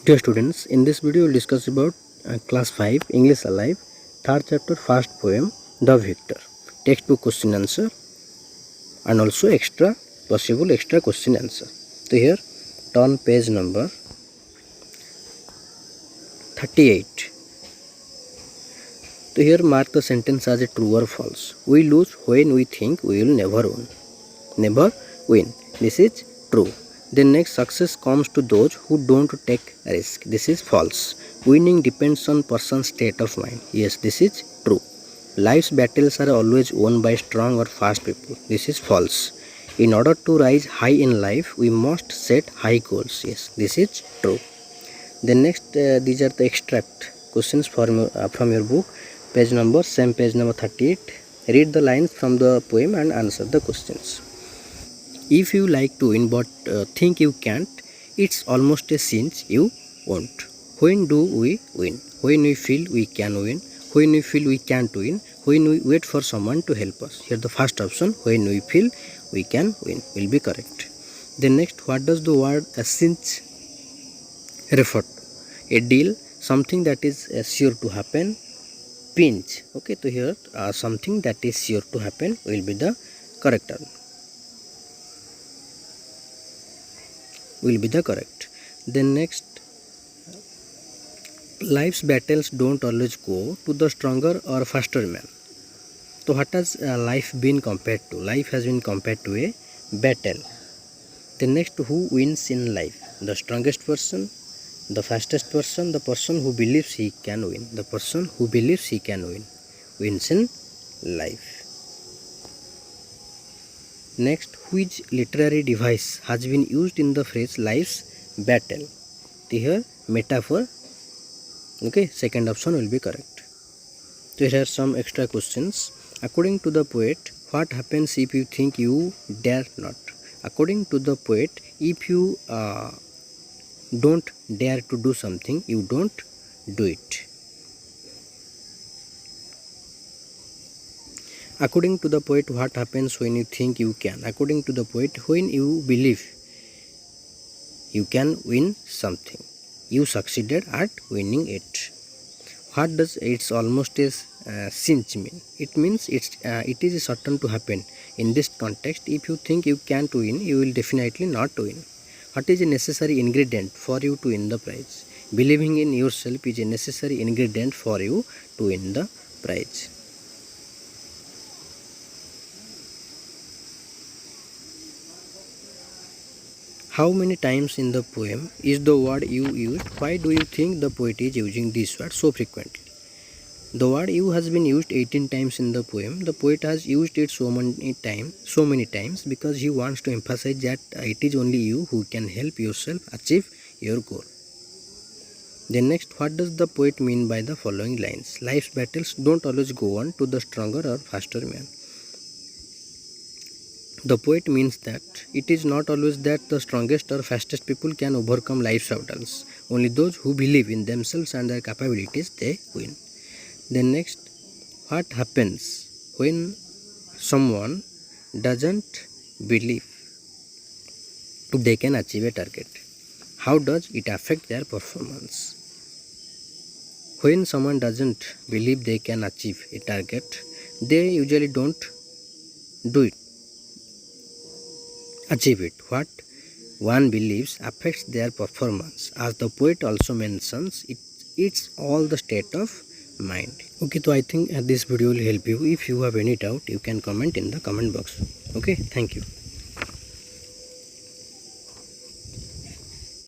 Dear students, in this video we'll discuss about class 5 English Alive, third chapter, first poem, The Victor, textbook question answer and also possible extra question answer. So here turn page number 38. So here mark the sentence as a true or false. We lose when we think we will never win. Never win. This is true. Then next, success comes to those who don't take risk. This is false. Winning depends on person's state of mind. Yes, this is true. Life's battles are always won by strong or fast people. This is false. In order to rise high in life, we must set high goals. Yes, this is true. Then next, these are the extract questions from your book, page number 38. Read the lines from the poem and answer the questions. If you like to win but think you can't, it's almost a cinch you won't. When do we win? When we feel we can win, when we feel we can't win, when we wait for someone to help us. Here the first option, when we feel we can win, will be correct. Then next, what does the word a cinch refer to? A deal, something that is sure to happen. Pinch, okay, so here something that is sure to happen will be the correct one. Then next, life's battles don't always go to the stronger or faster man. So what has life been compared to? Life has been compared to a battle. Then next, who wins in life? The strongest person, the fastest person, the person who believes he can win. The person who believes he can win wins in life. Next, which literary device has been used in the phrase life's battle? Here, metaphor. Okay, second option will be correct. So here are some extra questions. According to the poet, what happens if you think you dare not? According to the poet, if you don't dare to do something, you don't do it. According to the poet, what happens when you think you can? According to the poet, when you believe you can win something, you succeeded at winning it. What does it's almost a cinch mean? It means it is certain to happen. In this context, if you think you can't win, you will definitely not win. What is a necessary ingredient for you to win the prize? Believing in yourself is a necessary ingredient for you to win the prize. How many times in the poem is the word you used? Why do you think the poet is using this word so frequently? The word you has been used 18 times in the poem. The poet has used it so many times because he wants to emphasize that it is only you who can help yourself achieve your goal. Then next, what does the poet mean by the following lines? Life's battles don't always go on to the stronger or faster man. The poet means that it is not always that the strongest or fastest people can overcome life's battles. Only those who believe in themselves and their capabilities, they win. Then next, what happens when someone doesn't believe they can achieve a target? How does it affect their performance? When someone doesn't believe they can achieve a target, they usually don't achieve it. What one believes affects their performance. As the poet also mentions, it's all the state of mind. Okay, so I think this video will help you. If you have any doubt, you can comment in the comment box. Okay, thank you.